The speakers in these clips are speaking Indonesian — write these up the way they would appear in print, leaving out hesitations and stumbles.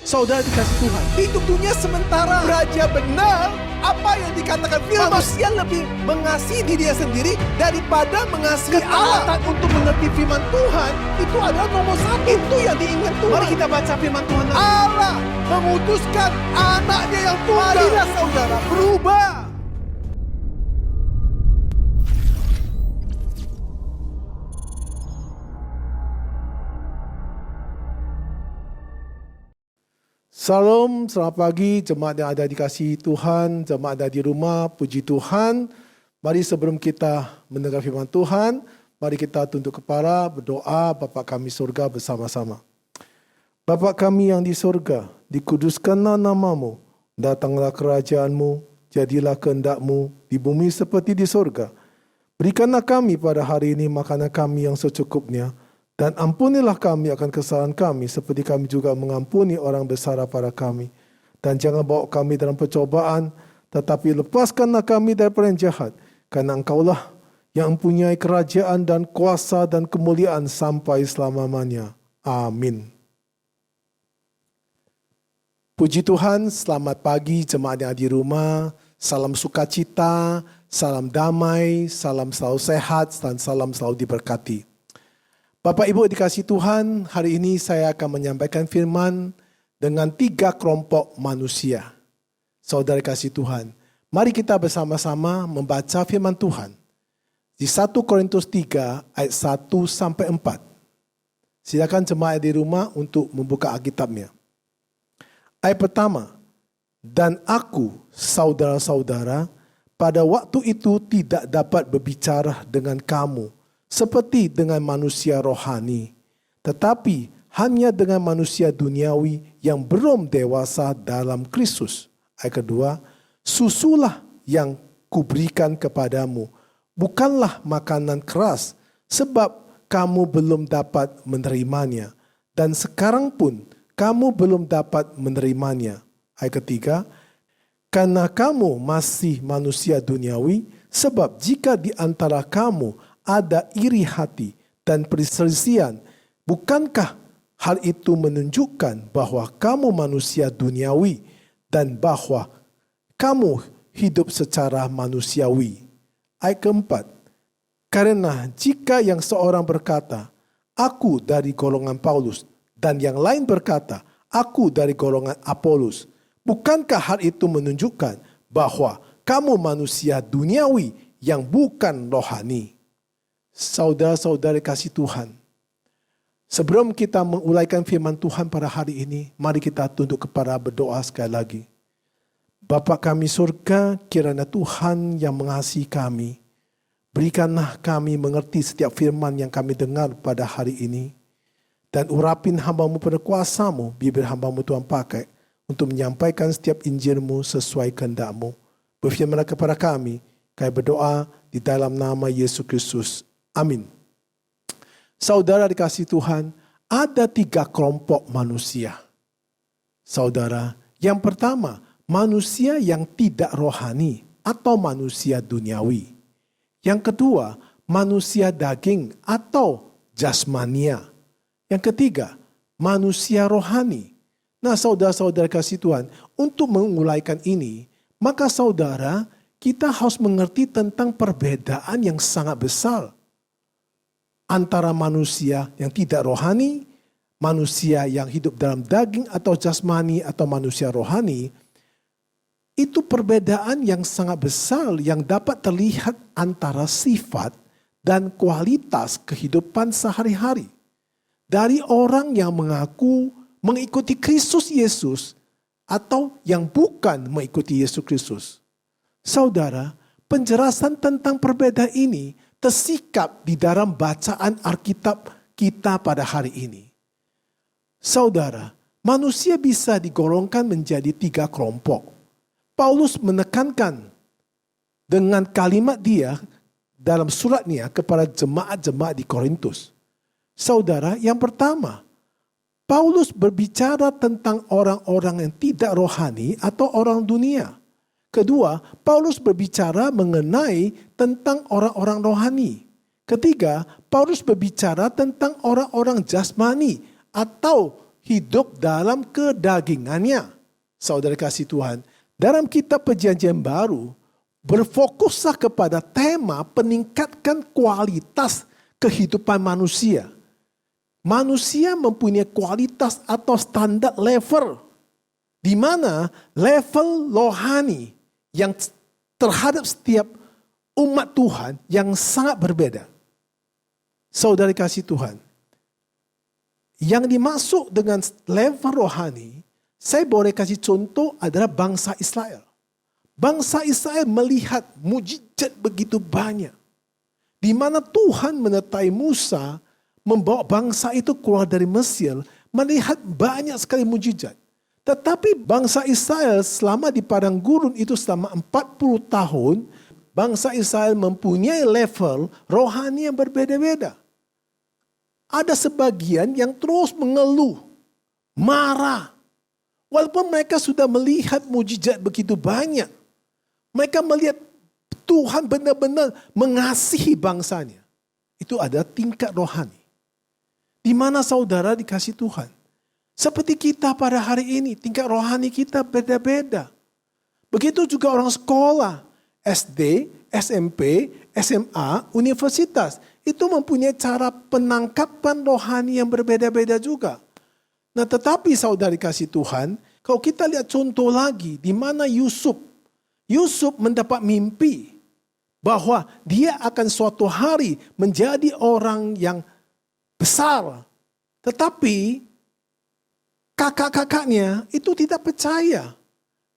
Saudara dikasih Tuhan, hidup dunia sementara. Raja benar, apa yang dikatakan firman, manusia lebih mengasihi diri sendiri daripada mengasihi Allah. Untuk mengerti firman Tuhan, itu adalah nomor satu. Itu yang diingat Tuhan. Mari kita baca firman Tuhan. Allah memutuskan anaknya yang tunggal. Marilah saudara berubah. Salam, selamat pagi jemaat yang ada dikasihi Tuhan, jemaat ada di rumah, puji Tuhan. Mari sebelum kita mendengar firman Tuhan, mari kita tunduk kepala, berdoa Bapa kami surga bersama-sama. Bapa kami yang di surga, dikuduskanlah namamu, datanglah kerajaanmu, jadilah kehendak-mu di bumi seperti di surga. Berikanlah kami pada hari ini makanan kami yang secukupnya, dan ampunilah kami akan kesalahan kami seperti kami juga mengampuni orang bersara pada kami. Dan jangan bawa kami dalam percobaan, tetapi lepaskanlah kami daripada yang jahat. Karena Engkaulah yang mempunyai kerajaan dan kuasa dan kemuliaan sampai selama-lamanya. Amin. Puji Tuhan, selamat pagi jemaat yang ada di rumah. Salam sukacita, salam damai, salam selalu sehat, dan salam selalu diberkati. Bapak Ibu dikasih Tuhan, hari ini saya akan menyampaikan firman dengan 3 kelompok manusia. Saudara kasih Tuhan, mari kita bersama-sama membaca firman Tuhan. Di 1 Korintus 3 ayat 1-4. Silakan jemaat di rumah untuk membuka Alkitabnya. Ayat pertama, dan aku, saudara-saudara, pada waktu itu tidak dapat berbicara dengan kamu seperti dengan manusia rohani, tetapi hanya dengan manusia duniawi yang belum dewasa dalam Kristus. Ayat kedua, susulah yang kuberikan kepadamu, bukanlah makanan keras, sebab kamu belum dapat menerimanya, dan sekarang pun kamu belum dapat menerimanya. Ayat ketiga, karena kamu masih manusia duniawi, sebab jika di antara kamu ada iri hati dan perselisihan, bukankah hal itu menunjukkan bahwa kamu manusia duniawi dan bahwa kamu hidup secara manusiawi? Ayat keempat, karena jika yang seorang berkata, aku dari golongan Paulus, dan yang lain berkata, aku dari golongan Apolos, bukankah hal itu menunjukkan bahwa kamu manusia duniawi yang bukan rohani? Saudara-saudara kasih Tuhan, sebelum kita menguraikan firman Tuhan pada hari ini, mari kita tunduk kepala berdoa sekali lagi. Bapa kami surga, kiranya Tuhan yang mengasihi kami, berikanlah kami mengerti setiap firman yang kami dengar pada hari ini, dan urapin hamba-Mu pada kuasa-Mu, bibir hamba-Mu Tuhan pakai untuk menyampaikan setiap Injil-Mu sesuai kehendak-Mu. Berfirmanlah kepada kami, kami berdoa di dalam nama Yesus Kristus. Amin. Saudara dikasih Tuhan, ada 3 kelompok manusia. Saudara, yang pertama, manusia yang tidak rohani atau manusia duniawi. Yang kedua, manusia daging atau jasmania. Yang ketiga, manusia rohani. Nah, saudara-saudara kasih Tuhan, untuk menguraikan ini, maka saudara, kita harus mengerti tentang perbedaan yang sangat besar antara manusia yang tidak rohani, manusia yang hidup dalam daging atau jasmani atau manusia rohani. Itu perbedaan yang sangat besar yang dapat terlihat antara sifat dan kualitas kehidupan sehari-hari. Dari orang yang mengaku mengikuti Kristus Yesus atau yang bukan mengikuti Yesus Kristus. Saudara, penjelasan tentang perbedaan ini tersikap di dalam bacaan Alkitab kita pada hari ini. Saudara, manusia bisa digolongkan menjadi 3 kelompok. Paulus menekankan dengan kalimat dia dalam suratnya kepada jemaat-jemaat di Korintus. Saudara, yang pertama, Paulus berbicara tentang orang-orang yang tidak rohani atau orang dunia. Kedua, Paulus berbicara mengenai tentang orang-orang rohani. Ketiga, Paulus berbicara tentang orang-orang jasmani atau hidup dalam kedagingannya. Saudara kasih Tuhan, dalam kitab Perjanjian Baru, berfokuslah kepada tema peningkatkan kualitas kehidupan manusia. Manusia mempunyai kualitas atau standar level, di mana level rohani yang terhadap setiap umat Tuhan yang sangat berbeda. Saudara kasih Tuhan, yang dimaksud dengan level rohani, saya boleh kasih contoh adalah bangsa Israel. Bangsa Israel melihat mujizat begitu banyak, di mana Tuhan menyertai Musa membawa bangsa itu keluar dari Mesir, melihat banyak sekali mujizat. Tetapi bangsa Israel selama di padang gurun itu selama 40 tahun, bangsa Israel mempunyai level rohani yang berbeda-beda. Ada sebagian yang terus mengeluh, marah. Walaupun mereka sudah melihat mujizat begitu banyak. Mereka melihat Tuhan benar-benar mengasihi bangsanya. Itu adalah tingkat rohani. Di mana saudara dikasih Tuhan. Seperti kita pada hari ini, tingkat rohani kita beda-beda. Begitu juga orang sekolah, SD, SMP, SMA, universitas. Itu mempunyai cara penangkapan rohani yang berbeda-beda juga. Nah tetapi saudara dikasih Tuhan, kalau kita lihat contoh lagi, di mana Yusuf mendapat mimpi bahwa dia akan suatu hari menjadi orang yang besar. Tetapi kakak-kakaknya itu tidak percaya.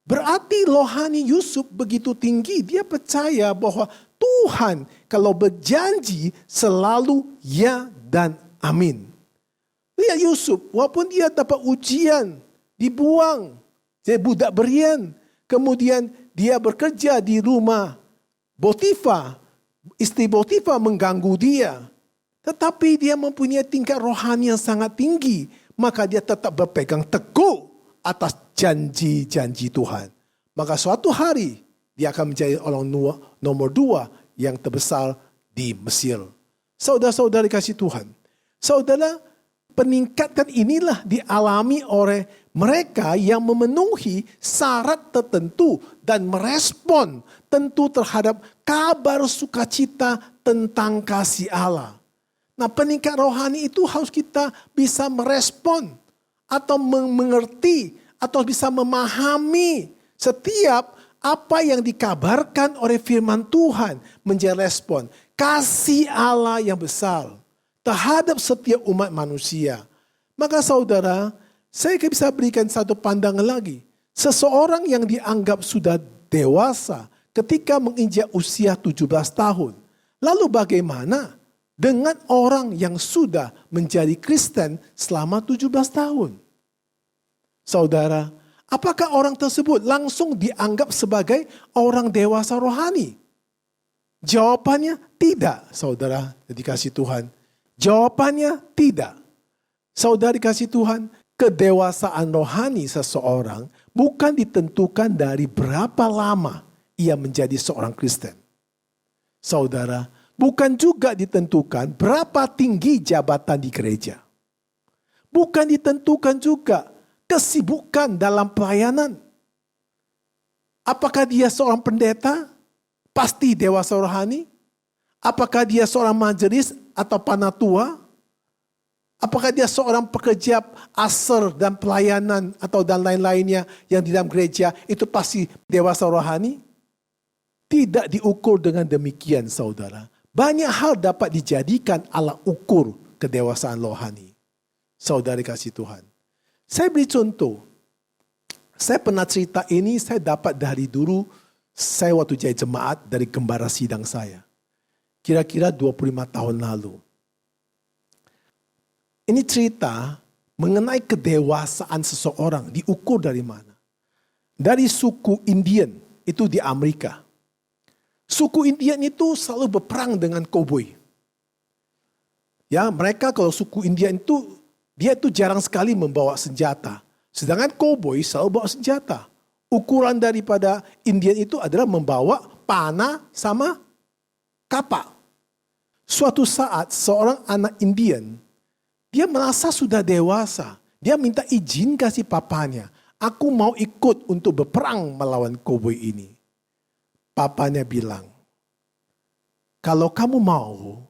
Berarti rohani Yusuf begitu tinggi. Dia percaya bahwa Tuhan kalau berjanji selalu ya dan amin. Lihat Yusuf, walaupun dia dapat ujian, dibuang, jadi budak berian. Kemudian dia bekerja di rumah Potifar. Istri Potifar mengganggu dia. Tetapi dia mempunyai tingkat rohani yang sangat tinggi. Maka dia tetap berpegang teguh atas janji-janji Tuhan. Maka suatu hari dia akan menjadi orang nomor 2 yang terbesar di Mesir. Saudara-saudara dikasih Tuhan. Saudara, peningkatan inilah dialami oleh mereka yang memenuhi syarat tertentu dan merespon tentu terhadap kabar sukacita tentang kasih Allah. Nah, peningkat rohani itu harus kita bisa merespon atau mengerti atau bisa memahami setiap apa yang dikabarkan oleh firman Tuhan menjadi respon. Kasih Allah yang besar terhadap setiap umat manusia. Maka saudara, saya bisa berikan satu pandangan lagi. Seseorang yang dianggap sudah dewasa ketika menginjak usia 17 tahun. Lalu bagaimana dengan orang yang sudah menjadi Kristen selama 17 tahun? Saudara, apakah orang tersebut langsung dianggap sebagai orang dewasa rohani? Jawabannya tidak, saudara dikasih Tuhan. Jawabannya tidak. Saudara dikasih Tuhan, kedewasaan rohani seseorang bukan ditentukan dari berapa lama ia menjadi seorang Kristen. Saudara, bukan juga ditentukan berapa tinggi jabatan di gereja. Bukan ditentukan juga kesibukan dalam pelayanan. Apakah dia seorang pendeta? Pasti dewasa rohani. Apakah dia seorang majelis atau panatua? Apakah dia seorang pekerja asar dan pelayanan atau dan lain-lainnya yang di dalam gereja itu pasti dewasa rohani? Tidak diukur dengan demikian, saudara. Banyak hal dapat dijadikan alat ukur kedewasaan rohani. Saudara kasih Tuhan. Saya beri contoh. Saya pernah cerita ini saya dapat dari dulu. Saya waktu jadi jemaat dari gembala sidang saya. Kira-kira 25 tahun lalu. Ini cerita mengenai kedewasaan seseorang diukur dari mana. Dari suku Indian itu di Amerika. Suku Indian itu selalu berperang dengan koboi. Ya, mereka kalau suku Indian itu dia itu jarang sekali membawa senjata. Sedangkan koboi selalu bawa senjata. Ukuran daripada Indian itu adalah membawa panah sama kapak. Suatu saat seorang anak Indian, dia merasa sudah dewasa. Dia minta izin kasih papanya. Aku mau ikut untuk berperang melawan koboi ini. Papanya bilang, kalau kamu mau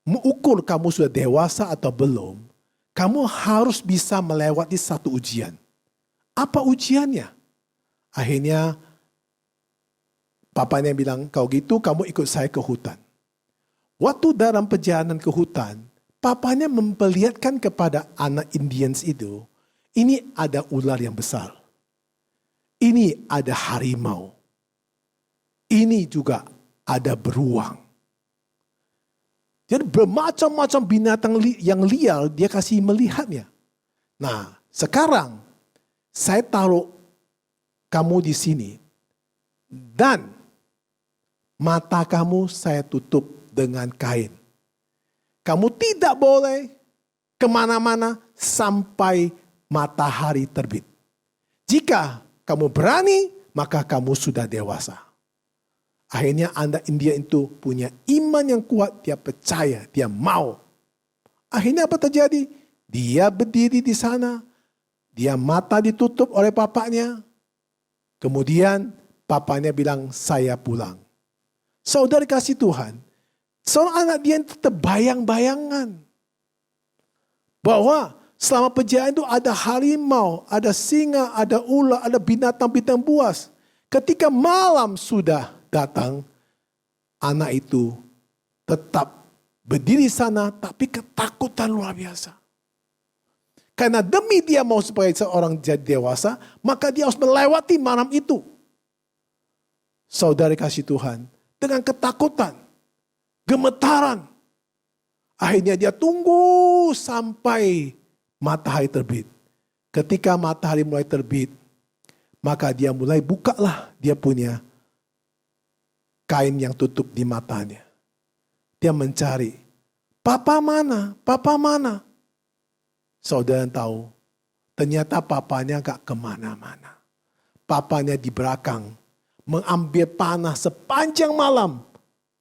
mengukur kamu sudah dewasa atau belum, kamu harus bisa melewati satu ujian. Apa ujiannya? Akhirnya papanya bilang, kalau gitu kamu ikut saya ke hutan. Waktu dalam perjalanan ke hutan, papanya memperlihatkan kepada anak Indians itu, ini ada ular yang besar. Ini ada harimau. Ini juga ada beruang. Jadi bermacam-macam binatang yang liar dia kasih melihatnya. Nah, sekarang saya taruh kamu di sini. Dan mata kamu saya tutup dengan kain. Kamu tidak boleh kemana-mana sampai matahari terbit. Jika kamu berani, maka kamu sudah dewasa. Akhirnya anak India itu punya iman yang kuat, dia percaya, dia mau. Akhirnya apa terjadi? Dia berdiri di sana, dia mata ditutup oleh papanya. Kemudian papanya bilang, saya pulang. Saudara kasih Tuhan, seorang anak dia itu terbayang-bayangan. Bahwa selama perjalanan itu ada harimau, ada singa, ada ular, ada binatang-binatang buas. Ketika malam sudah datang, anak itu tetap berdiri sana tapi ketakutan luar biasa. Karena demi dia mau supaya seorang jadi dewasa, maka dia harus melewati malam itu. Saudara kasih Tuhan, dengan ketakutan, gemetaran, akhirnya dia tunggu sampai matahari terbit. Ketika matahari mulai terbit, maka dia mulai bukalah dia punya kain yang tutup di matanya. Dia mencari, papa mana? Papa mana? Saudara tahu, ternyata papanya gak kemana-mana. Papanya di belakang, mengambil panah sepanjang malam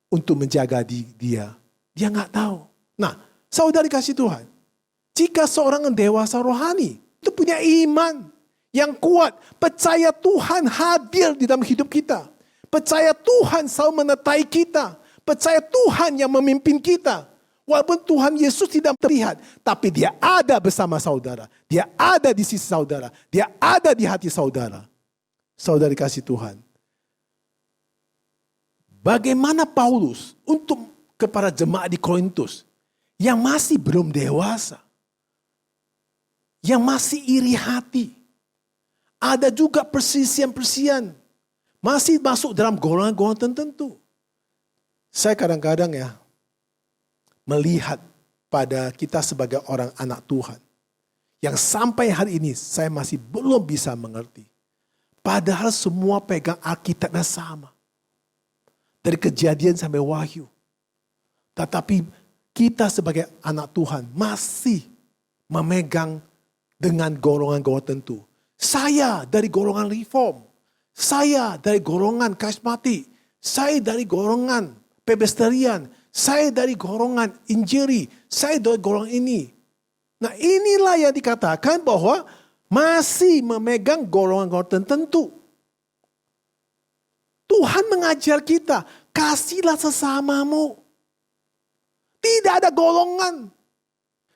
untuk menjaga dia. Dia gak tahu. Nah, saudara kasih Tuhan, jika seorang dewasa rohani, itu punya iman yang kuat, percaya Tuhan hadir di dalam hidup kita. Percaya Tuhan selalu menyertai kita. Percaya Tuhan yang memimpin kita. Walaupun Tuhan Yesus tidak terlihat, tapi dia ada bersama saudara. Dia ada di sisi saudara. Dia ada di hati saudara. Saudara dikasih Tuhan. Bagaimana Paulus untuk kepada jemaat di Korintus yang masih belum dewasa. Yang masih iri hati. Ada juga perselisihan-perselisihan. Masih masuk dalam golongan-golongan tertentu. Saya kadang-kadang melihat pada kita sebagai orang anak Tuhan. Yang sampai hari ini saya masih belum bisa mengerti. Padahal semua pegang Alkitabnya sama. Dari Kejadian sampai Wahyu. Tetapi kita sebagai anak Tuhan masih memegang dengan golongan-golongan tertentu. Saya dari golongan Reform. Saya dari golongan Karismatik. Saya dari golongan Presbyterian. Saya dari golongan Injili. Saya dari golongan ini. Nah, inilah yang dikatakan bahwa masih memegang golongan-golongan tertentu. Tuhan mengajar kita, kasihlah sesamamu. Tidak ada golongan.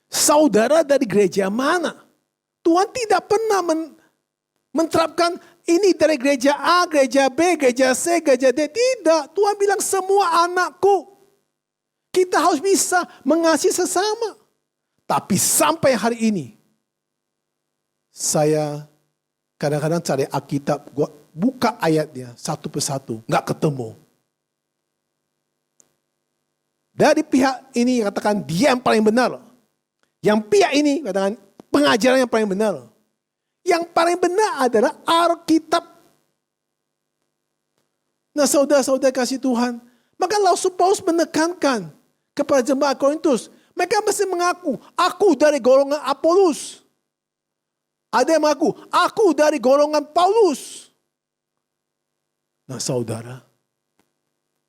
Saudara dari gereja mana? Tuhan tidak pernah menerapkan ini dari gereja A, gereja B, gereja C, gereja D. Tidak. Tuhan bilang semua anakku. Kita harus bisa mengasihi sesama. Tapi sampai hari ini, saya kadang-kadang cari Alkitab, gua buka ayatnya satu persatu, nggak ketemu. Dari pihak ini katakan dia yang paling benar. Yang pihak ini katakan pengajaran yang paling benar. Yang paling benar adalah Alkitab. Nah, saudara-saudara kasih Tuhan, maka Rasul Paulus menekankan kepada jemaat Korintus, mereka mesti mengaku, aku dari golongan Apolos. Ada yang mengaku, aku dari golongan Paulus. Nah, saudara,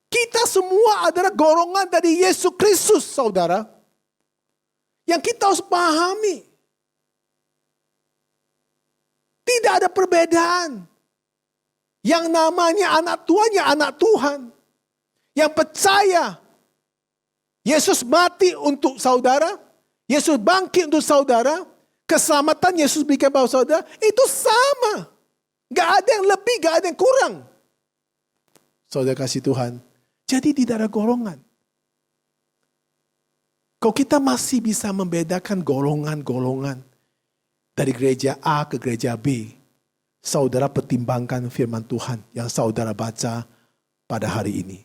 kita semua adalah golongan dari Yesus Kristus, saudara. Yang kita harus pahami. Tidak ada perbedaan. Yang namanya anak Tuhan, ya anak Tuhan. Yang percaya Yesus mati untuk saudara, Yesus bangkit untuk saudara, keselamatan Yesus berikan kepada saudara, itu sama. Gak ada yang lebih, gak ada yang kurang. Saudara kasih Tuhan. Jadi tidak ada golongan. Kalau kita masih bisa membedakan golongan-golongan dari gereja A ke gereja B, saudara pertimbangkan firman Tuhan yang saudara baca pada hari ini.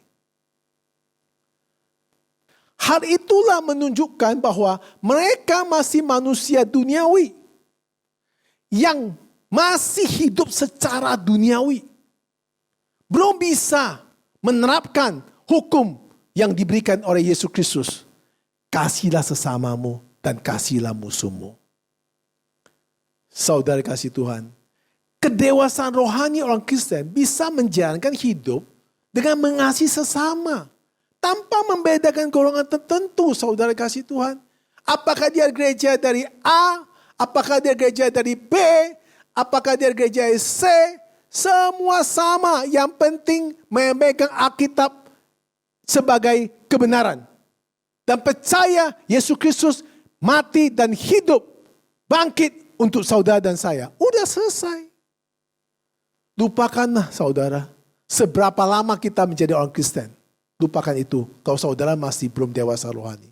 Hal itulah menunjukkan bahwa mereka masih manusia duniawi yang masih hidup secara duniawi. Belum bisa menerapkan hukum yang diberikan oleh Yesus Kristus. Kasihlah sesamamu dan kasihlah musuhmu. Saudara kasih Tuhan, kedewasaan rohani orang Kristen bisa menjalankan hidup dengan mengasihi sesama. Tanpa membedakan golongan tertentu, saudara kasih Tuhan. Apakah dia gereja dari A, apakah dia gereja dari B, apakah dia gereja C, semua sama. Yang penting memegang Alkitab sebagai kebenaran. Dan percaya Yesus Kristus mati dan hidup, bangkit untuk saudara dan saya. Udah selesai. Lupakanlah saudara, seberapa lama kita menjadi orang Kristen. Lupakan itu kalau saudara masih belum dewasa rohani.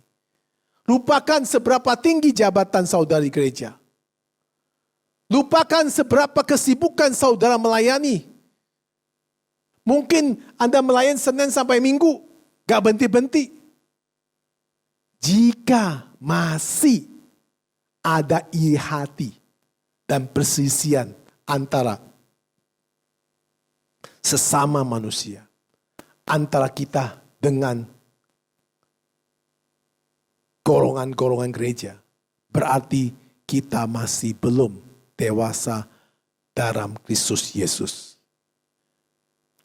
Lupakan seberapa tinggi jabatan saudara di gereja. Lupakan seberapa kesibukan saudara melayani. Mungkin Anda melayani Senin sampai Minggu, gak berhenti-berhenti. Jika masih ada iri hati dan perselisihan antara sesama manusia, antara kita dengan golongan-golongan gereja, berarti kita masih belum dewasa dalam Kristus Yesus.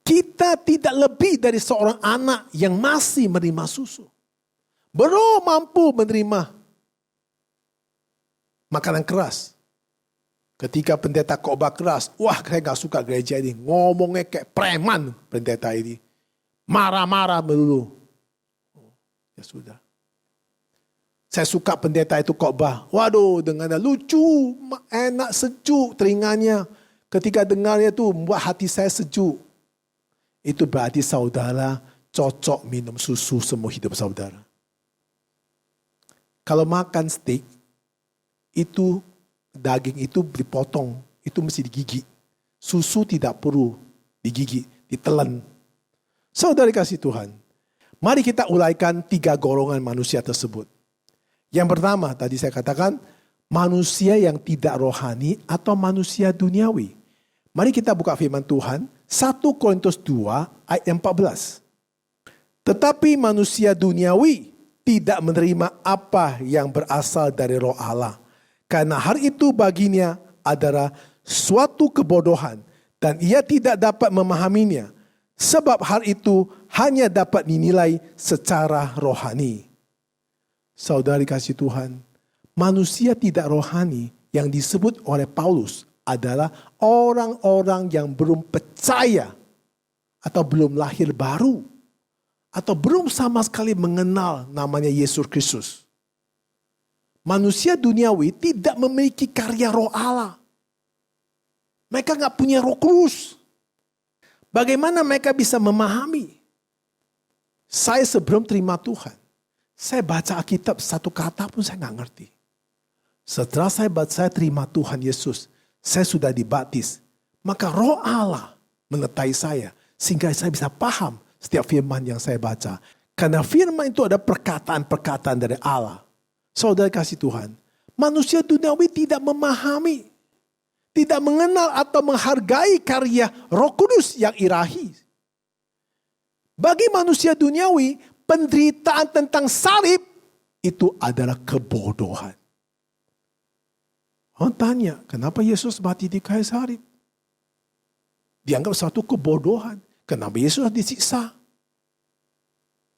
Kita tidak lebih dari seorang anak yang masih menerima susu. Belum mampu menerima makanan keras. Ketika pendeta khotbah keras, wah saya gak suka gereja ini. Ngomongnya kayak preman pendeta ini. Marah-marah melulu. Ya sudah. Saya suka pendeta itu khotbah. Waduh, dengannya lucu, enak, sejuk telinganya. Ketika dengarnya itu membuat hati saya sejuk. Itu berarti saudara cocok minum susu semua hidup saudara. Kalau makan steak, itu daging itu dipotong, itu mesti digigit. Susu tidak perlu digigit, ditelan. Saudara kasih Tuhan, mari kita uraikan 3 golongan manusia tersebut. Yang pertama, tadi saya katakan, manusia yang tidak rohani atau manusia duniawi. Mari kita buka firman Tuhan, 1 Korintus 2 ayat 14. Tetapi manusia duniawi tidak menerima apa yang berasal dari Roh Allah. Karena hal itu baginya adalah suatu kebodohan dan ia tidak dapat memahaminya. Sebab hal itu hanya dapat dinilai secara rohani. Saudari kasih Tuhan, manusia tidak rohani yang disebut oleh Paulus adalah orang-orang yang belum percaya atau belum lahir baru. Atau belum sama sekali mengenal namanya Yesus Kristus. Manusia duniawi tidak memiliki karya Roh Allah. Mereka gak punya Roh Kudus. Bagaimana mereka bisa memahami? Saya sebelum terima Tuhan, saya baca Alkitab satu kata pun saya gak ngerti. Setelah saya terima Tuhan Yesus, saya sudah dibaptis. Maka Roh Allah menyertai saya sehingga saya bisa paham setiap firman yang saya baca. Karena firman itu ada perkataan-perkataan dari Allah. Saudara kasih Tuhan, manusia duniawi tidak memahami, tidak mengenal atau menghargai karya Roh Kudus yang ilahi. Bagi manusia duniawi, penderitaan tentang salib itu adalah kebodohan. Orang tanya, kenapa Yesus mati di kayu salib? Dianggap satu kebodohan. Kenapa Yesus disiksa?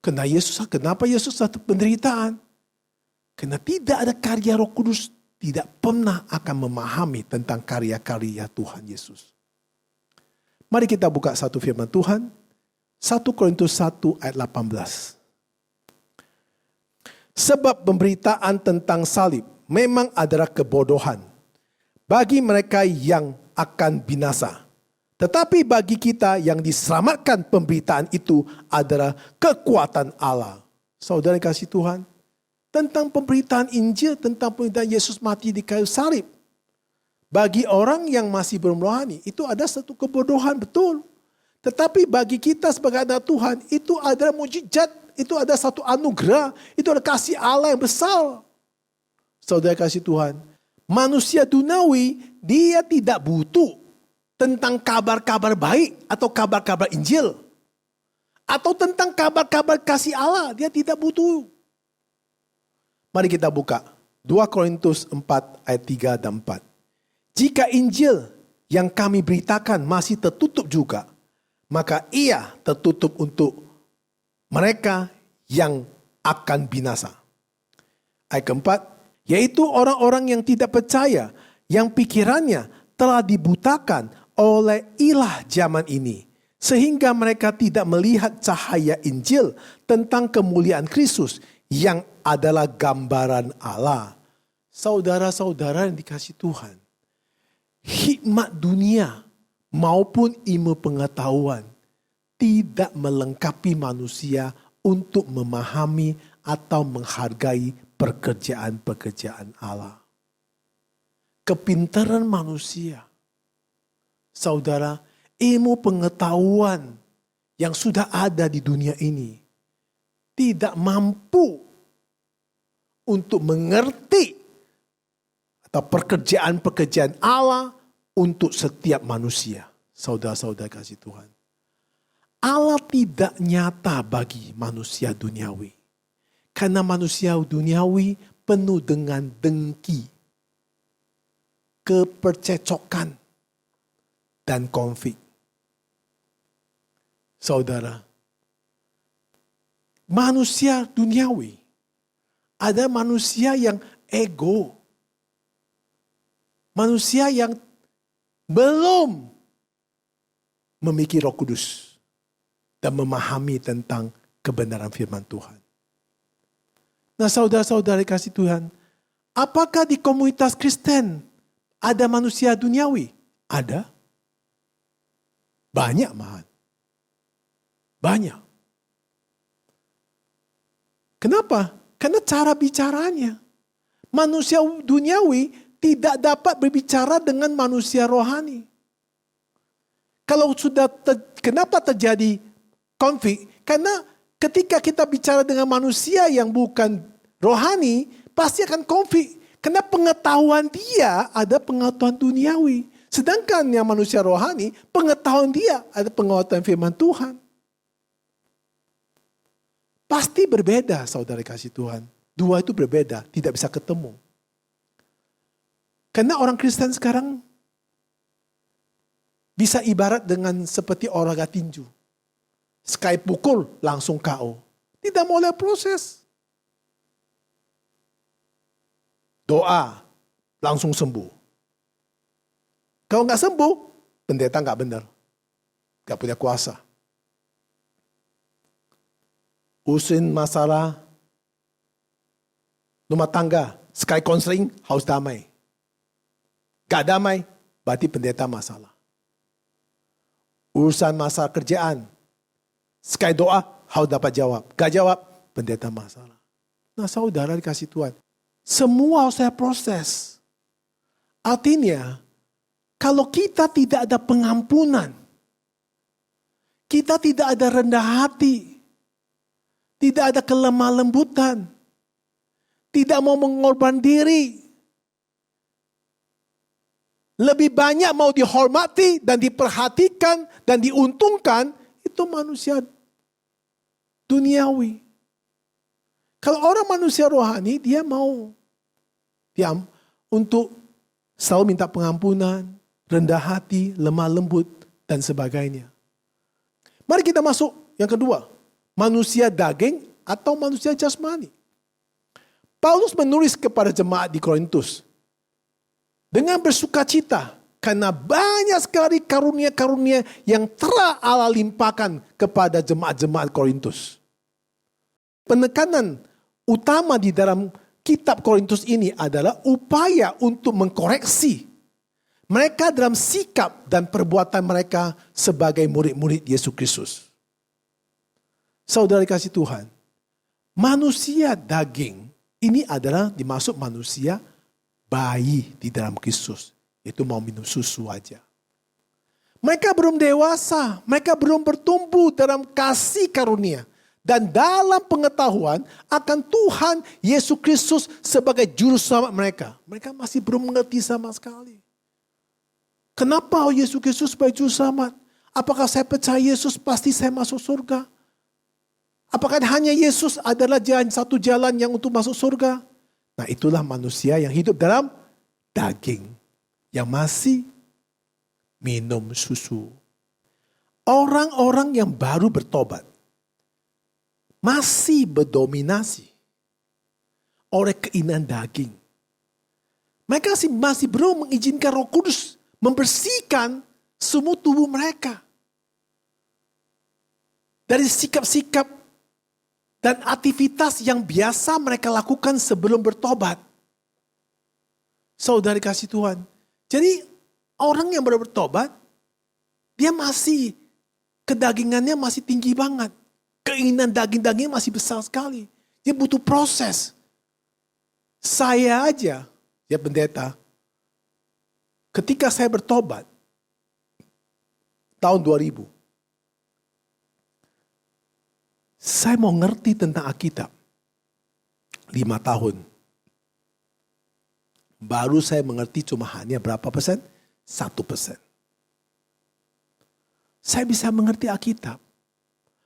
Kenapa Yesus satu penderitaan? Karena tidak ada karya Roh Kudus di tidak pernah akan memahami tentang karya-karya Tuhan Yesus. Mari kita buka satu firman Tuhan. 1 Korintus 1 ayat 18. Sebab pemberitaan tentang salib memang adalah kebodohan bagi mereka yang akan binasa. Tetapi bagi kita yang diselamatkan, pemberitaan itu adalah kekuatan Allah. Saudara kasih Tuhan, tentang pemberitaan Injil, tentang pemberitaan Yesus mati di kayu salib. Bagi orang yang masih belum rohani, itu ada satu kebodohan, betul. Tetapi bagi kita sebagai anak Tuhan, itu adalah mujizat, itu ada satu anugerah, itu ada kasih Allah yang besar. Saudara kasih Tuhan, manusia duniawi, dia tidak butuh tentang kabar-kabar baik atau kabar-kabar Injil. Atau tentang kabar-kabar kasih Allah, dia tidak butuh. Mari kita buka 2 Korintus 4 ayat 3 dan 4. Jika Injil yang kami beritakan masih tertutup juga, maka ia tertutup untuk mereka yang akan binasa. Ayat keempat, yaitu orang-orang yang tidak percaya, yang pikirannya telah dibutakan oleh ilah zaman ini, sehingga mereka tidak melihat cahaya Injil tentang kemuliaan Kristus yang adalah gambaran Allah. Saudara-saudara yang dikasihi Tuhan, hikmat dunia maupun ilmu pengetahuan tidak melengkapi manusia untuk memahami atau menghargai pekerjaan-pekerjaan Allah. Kepintaran manusia, saudara, ilmu pengetahuan yang sudah ada di dunia ini tidak mampu untuk mengerti atau pekerjaan-pekerjaan Allah untuk setiap manusia. Saudara-saudara kasih Tuhan, Allah tidak nyata bagi manusia duniawi. Karena manusia duniawi penuh dengan dengki, kepercecokan, dan konflik. Saudara, manusia duniawi ada manusia yang ego. Manusia yang belum memiliki Roh Kudus dan memahami tentang kebenaran firman Tuhan. Nah, saudara-saudara kasih Tuhan, apakah di komunitas Kristen ada manusia duniawi? Ada. Banyak malah. Banyak. Kenapa? Karena cara bicaranya. Manusia duniawi tidak dapat berbicara dengan manusia rohani. Kalau sudah kenapa terjadi konflik? Karena ketika kita bicara dengan manusia yang bukan rohani, pasti akan konflik. Karena pengetahuan dia ada pengetahuan duniawi. Sedangkan yang manusia rohani, pengetahuan dia ada pengetahuan firman Tuhan. Pasti berbeda, saudara kasih Tuhan. Dua itu berbeda, tidak bisa ketemu. Karena orang Kristen sekarang bisa ibarat dengan seperti olahraga tinju. Sekali pukul langsung KO. Tidak mulai proses. Doa langsung sembuh. Kalau nggak sembuh, pendeta nggak benar. Nggak punya kuasa. Urusin masalah rumah tangga, sekali konseling harus damai. Gak damai, berarti pendeta masalah. Urusan masalah kerjaan, sekali doa harus dapat jawab. Gak jawab, pendeta masalah. Nah, saudara dikasih Tuhan, semua saya proses. Artinya, kalau kita tidak ada pengampunan, kita tidak ada rendah hati, tidak ada kelemah lembutan, tidak mau mengorban diri, lebih banyak mau dihormati dan diperhatikan dan diuntungkan, itu manusia duniawi. Kalau orang manusia rohani, dia mau untuk selalu minta pengampunan, rendah hati, lemah lembut, dan sebagainya. Mari kita masuk yang kedua, manusia daging atau manusia jasmani. Paulus menulis kepada jemaat di Korintus, dengan bersukacita karena banyak sekali karunia-karunia yang telah Allah limpahkan kepada jemaat-jemaat Korintus. Penekanan utama di dalam kitab Korintus ini adalah upaya untuk mengkoreksi mereka dalam sikap dan perbuatan mereka sebagai murid-murid Yesus Kristus. Saudara kasih Tuhan, manusia daging ini adalah dimaksud manusia bayi di dalam Kristus. Itu mau minum susu aja. Mereka belum dewasa, mereka belum bertumbuh dalam kasih karunia. Dan dalam pengetahuan akan Tuhan Yesus Kristus sebagai juru selamat mereka. Mereka masih belum mengerti sama sekali. Kenapa Yesus Kristus sebagai juru selamat? Apakah saya percaya Yesus pasti saya masuk surga? Apakah hanya Yesus adalah satu jalan yang untuk masuk surga? Nah, itulah manusia yang hidup dalam daging. Yang masih minum susu. Orang-orang yang baru bertobat masih berdominasi oleh keinginan daging. Mereka masih belum mengizinkan Roh Kudus membersihkan semua tubuh mereka dari sikap-sikap dan aktivitas yang biasa mereka lakukan sebelum bertobat. Saudara kasih Tuhan. Jadi orang yang baru bertobat, dia masih, kedagingannya masih tinggi banget. Keinginan daging-dagingnya masih besar sekali. Dia butuh proses. Saya aja, ya pendeta, ketika saya bertobat, tahun 2000, saya mau ngerti tentang Alkitab. 5 tahun. Baru saya mengerti cuma hanya berapa persen? 1%. Saya bisa mengerti Alkitab.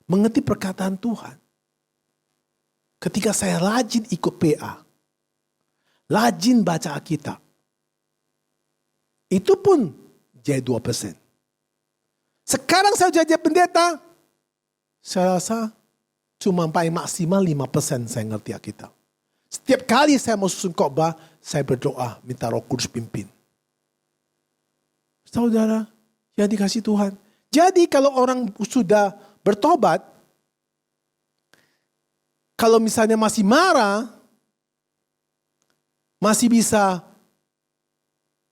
Mengerti perkataan Tuhan. Ketika saya rajin ikut PA. Rajin baca Alkitab. Itu pun jadi 2%. Sekarang saya jadi pendeta. Saya rasa cuma paling maksimal 5% saya ngerti Alkitab. Setiap kali saya mau susun khotbah, saya berdoa minta Roh Kudus pimpin. Saudara, yang dikasih Tuhan. Jadi kalau orang sudah bertobat, kalau misalnya masih marah, masih bisa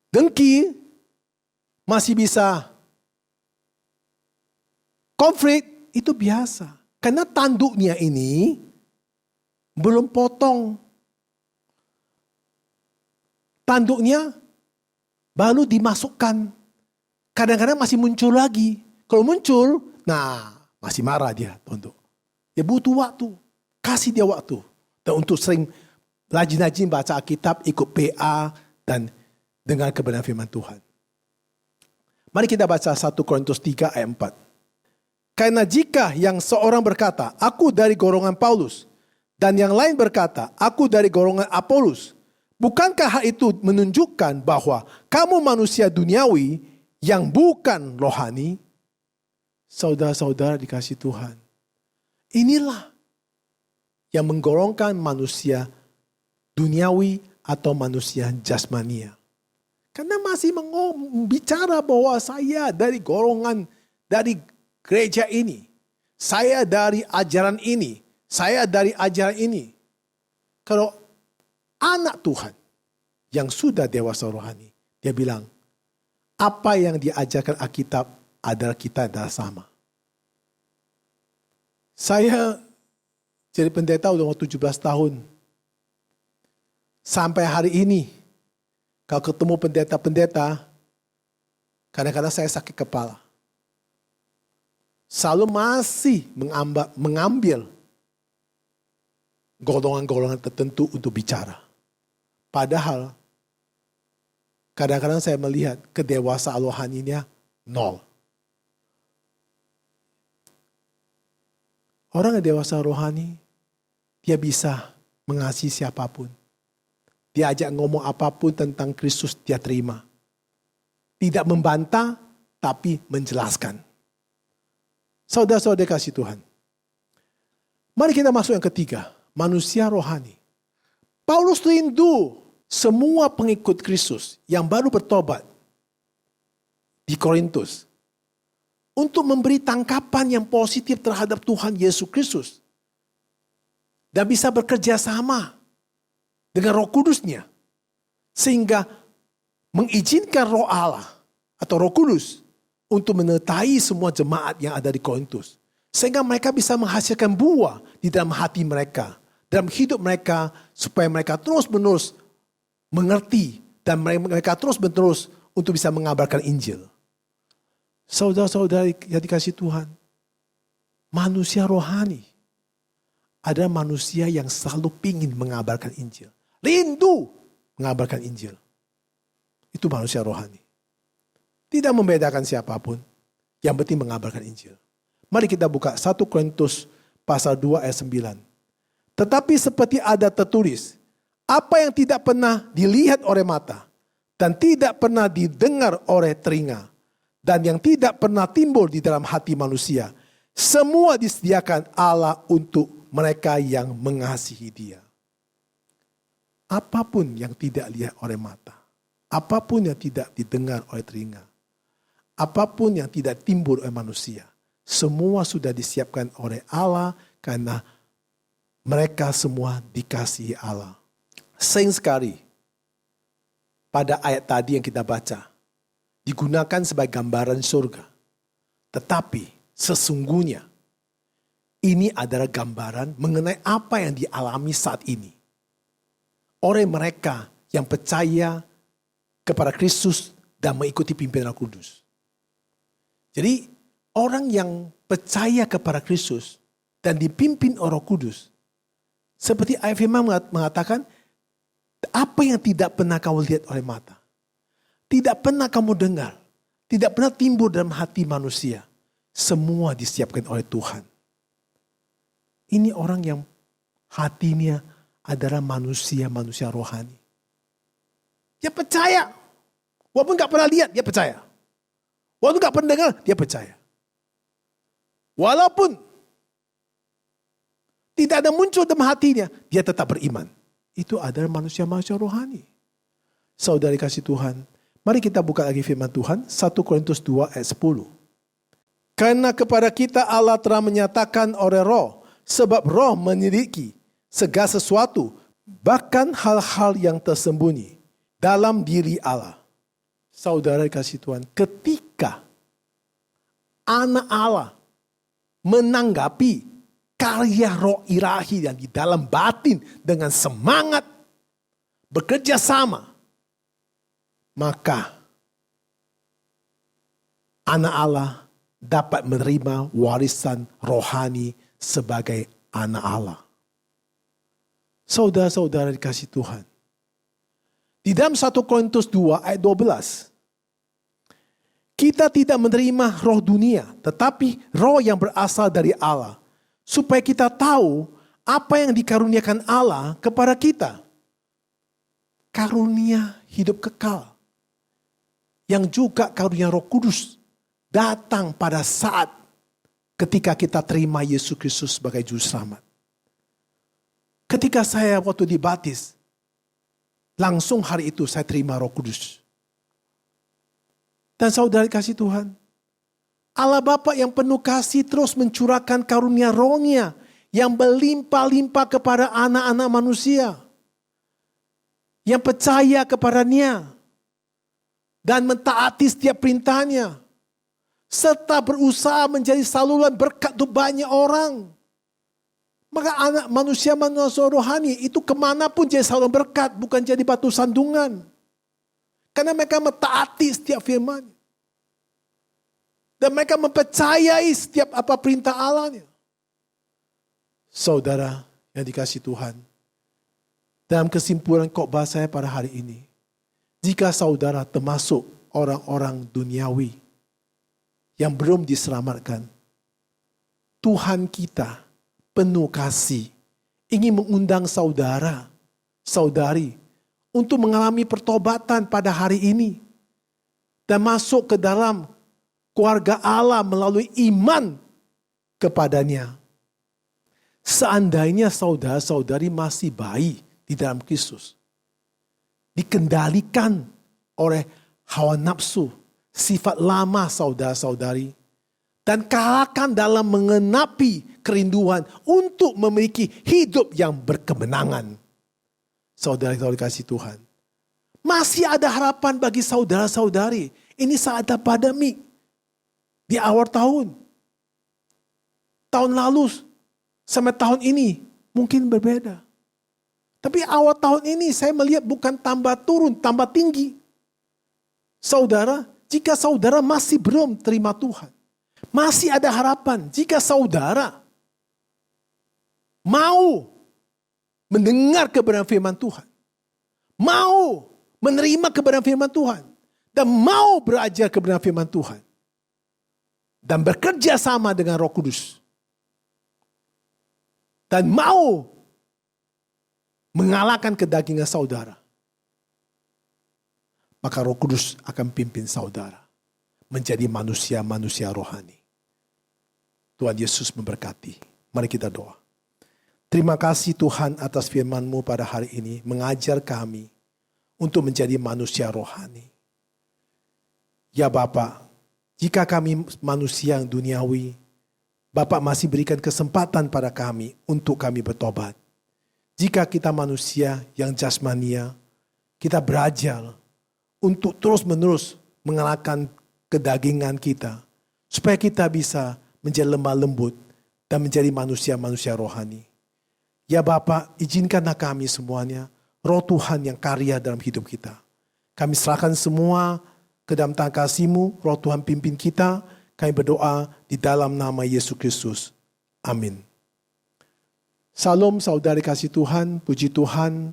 dengki, masih bisa konflik, itu biasa. Karena tanduknya ini belum potong. Tanduknya baru dimasukkan. Kadang-kadang masih muncul lagi. Kalau muncul, nah masih marah dia. Dia butuh waktu. Kasih dia waktu. Dan untuk sering rajin-rajin baca Alkitab, ikut PA, dan dengar kebenaran firman Tuhan. Mari kita baca 1 Korintus 3 ayat 4. Karena jika yang seorang berkata, aku dari golongan Paulus, dan yang lain berkata, aku dari golongan Apolos, bukankah hal itu menunjukkan bahwa kamu manusia duniawi yang bukan rohani? Saudara-saudara dikasih Tuhan. Inilah yang menggolongkan manusia duniawi atau manusia jasmania. Karena masih bicara bahwa saya dari golongan, dari gereja ini. Saya dari ajaran ini. Saya dari ajaran ini. Kalau anak Tuhan yang sudah dewasa rohani, dia bilang, apa yang diajarkan Alkitab adalah kita adalah sama. Saya jadi pendeta udah 17 tahun. Sampai hari ini, kalau ketemu pendeta-pendeta, kadang-kadang saya sakit kepala. Selalu masih mengambil golongan-golongan tertentu untuk bicara. Padahal kadang-kadang saya melihat kedewasaan rohaninya 0. Orang yang dewasa rohani, dia bisa mengasihi siapapun. Dia ajak ngomong apapun tentang Kristus, dia terima. Tidak membantah, tapi menjelaskan. Saudara-saudara kasih Tuhan. Mari kita masuk yang ketiga. Manusia rohani. Paulus rindu semua pengikut Kristus yang baru bertobat di Korintus untuk memberi tangkapan yang positif terhadap Tuhan Yesus Kristus dan bisa bekerja sama dengan Roh Kudusnya sehingga mengizinkan Roh Allah atau Roh Kudus untuk menyertai semua jemaat yang ada di Korintus. Sehingga mereka bisa menghasilkan buah di dalam hati mereka, dalam hidup mereka, supaya mereka terus-menerus mengerti dan mereka terus-menerus untuk bisa mengabarkan Injil. Saudara-saudara yang dikasihi Tuhan, manusia rohani adalah manusia yang selalu ingin mengabarkan Injil. Rindu mengabarkan Injil. Itu manusia rohani. Tidak membedakan siapapun, yang penting mengabarkan Injil. Mari kita buka 1 Korintus pasal 2 ayat 9. Tetapi seperti ada tertulis, apa yang tidak pernah dilihat oleh mata, dan tidak pernah didengar oleh telinga, dan yang tidak pernah timbul di dalam hati manusia, semua disediakan Allah untuk mereka yang mengasihi Dia. Apapun yang tidak dilihat oleh mata, apapun yang tidak didengar oleh telinga, apapun yang tidak timbul oleh manusia, semua sudah disiapkan oleh Allah karena mereka semua dikasihi Allah. Sayang sekali, pada ayat tadi yang kita baca, digunakan sebagai gambaran surga. Tetapi sesungguhnya, ini adalah gambaran mengenai apa yang dialami saat ini. Oleh mereka yang percaya kepada Kristus dan mengikuti pimpinan Roh Kudus. Jadi, orang yang percaya kepada Kristus dan dipimpin oleh Roh Kudus, seperti ayat firman mengatakan, apa yang tidak pernah kamu lihat oleh mata, tidak pernah kamu dengar, tidak pernah timbul dalam hati manusia, semua disiapkan oleh Tuhan. Ini orang yang hatinya adalah manusia-manusia rohani. Dia percaya, walaupun gak pernah lihat, dia percaya. Walaupun gak pernah dengar, dia percaya. Walaupun tidak ada muncul dalam hatinya, dia tetap beriman. Itu adalah manusia-manusia rohani. Saudara kasih Tuhan, mari kita buka lagi firman Tuhan, 1 Korintus 2 ayat 10. Karena kepada kita Allah telah menyatakan oleh Roh, sebab Roh menyelidiki segala sesuatu, bahkan hal-hal yang tersembunyi dalam diri Allah. Saudara kasih Tuhan, ketika anak Allah menanggapi karya Roh Ilahi yang di dalam batin dengan semangat bekerja sama, maka anak Allah dapat menerima warisan rohani sebagai anak Allah. Saudara-saudara dikasihi Tuhan, di dalam 1 Korintus 2 ayat 12, kita tidak menerima roh dunia, tetapi roh yang berasal dari Allah, supaya kita tahu apa yang dikaruniakan Allah kepada kita. Karunia hidup kekal, yang juga karunia Roh Kudus datang pada saat ketika kita terima Yesus Kristus sebagai Juru Selamat. Ketika saya waktu dibaptis, langsung hari itu saya terima Roh Kudus. Dan saudara kasih Tuhan, Allah Bapa yang penuh kasih terus mencurahkan karunia Roh-Nya yang berlimpah-limpah kepada anak-anak manusia yang percaya kepada-Nya dan mentaati setiap perintahnya, serta berusaha menjadi saluran berkat untuk banyak orang. Maka anak manusia rohani itu kemanapun jadi saluran berkat, bukan jadi batu sandungan. Karena mereka mentaati setiap firman. Dan mereka mempercayai setiap apa perintah Allahnya. Saudara yang dikasihi Tuhan, dalam kesimpulan khotbah saya pada hari ini, jika saudara termasuk orang-orang duniawi yang belum diselamatkan, Tuhan kita penuh kasih ingin mengundang saudara, saudari untuk mengalami pertobatan pada hari ini dan masuk ke dalam keluarga Allah melalui iman kepadanya. Seandainya saudara-saudari masih bayi di dalam Kristus, dikendalikan oleh hawa nafsu, sifat lama saudara-saudari. Dan kalahkan dalam mengenapi kerinduan untuk memiliki hidup yang berkemenangan. Saudara-saudari kasih Tuhan. Masih ada harapan bagi saudara-saudari. Ini saat ada pandemi. Di awal tahun. Tahun lalu sampai tahun ini mungkin berbeda. Tapi awal tahun ini saya melihat bukan tambah turun, tambah tinggi. Saudara, jika saudara masih belum terima Tuhan. Masih ada harapan jika saudara mau mendengar kebenaran firman Tuhan. Mau menerima kebenaran firman Tuhan. Dan mau belajar kebenaran firman Tuhan. Dan bekerja sama dengan Roh Kudus. Dan mau mengalahkan kedagingan saudara. Maka Roh Kudus akan pimpin saudara menjadi manusia-manusia rohani. Tuhan Yesus memberkati. Mari kita doa. Terima kasih Tuhan atas firman-Mu pada hari ini. Mengajar kami untuk menjadi manusia rohani. Ya Bapa, jika kami manusia yang duniawi, Bapa masih berikan kesempatan pada kami untuk kami bertobat. Jika kita manusia yang jasmania, kita belajar untuk terus-menerus mengalahkan kedagingan kita. Supaya kita bisa menjadi lemah lembut dan menjadi manusia-manusia rohani. Ya Bapa, izinkanlah kami semuanya, Roh Tuhan yang karya dalam hidup kita. Kami serahkan semua ke dalam tangan kasih-Mu, Roh Tuhan pimpin kita. Kami berdoa di dalam nama Yesus Kristus. Amin. Salam saudari kasih Tuhan, puji Tuhan.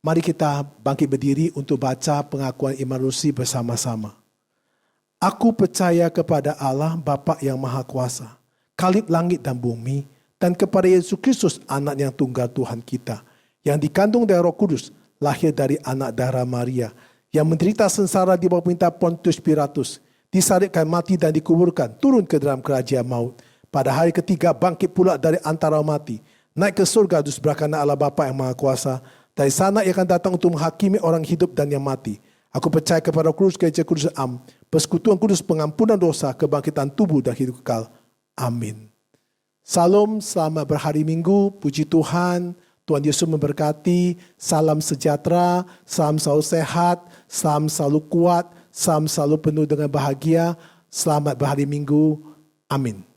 Mari kita bangkit berdiri untuk baca pengakuan iman rusi bersama-sama. Aku percaya kepada Allah Bapa yang Maha Kuasa, Khalid langit dan bumi, dan kepada Yesus Kristus anak yang tunggal Tuhan kita, yang dikandung dari Roh Kudus, lahir dari anak darah Maria, yang menderita sengsara di bawah perintah Pontius Pilatus, disalibkan mati dan dikuburkan, turun ke dalam kerajaan maut. Pada hari ketiga bangkit pula dari antara mati, naik ke surga di sebelah kanan Allah Bapa yang Maha Kuasa. Dari sana ia akan datang untuk menghakimi orang hidup dan yang mati. Aku percaya kepada Kudus, Gereja Kudus Am, persekutuan kudus, pengampunan dosa, kebangkitan tubuh dan hidup kekal. Amin. Salam, selamat berhari Minggu, puji Tuhan. Tuhan Yesus memberkati. Salam sejahtera, salam selalu sehat, salam selalu kuat, salam selalu penuh dengan bahagia. Selamat berhari Minggu. Amin.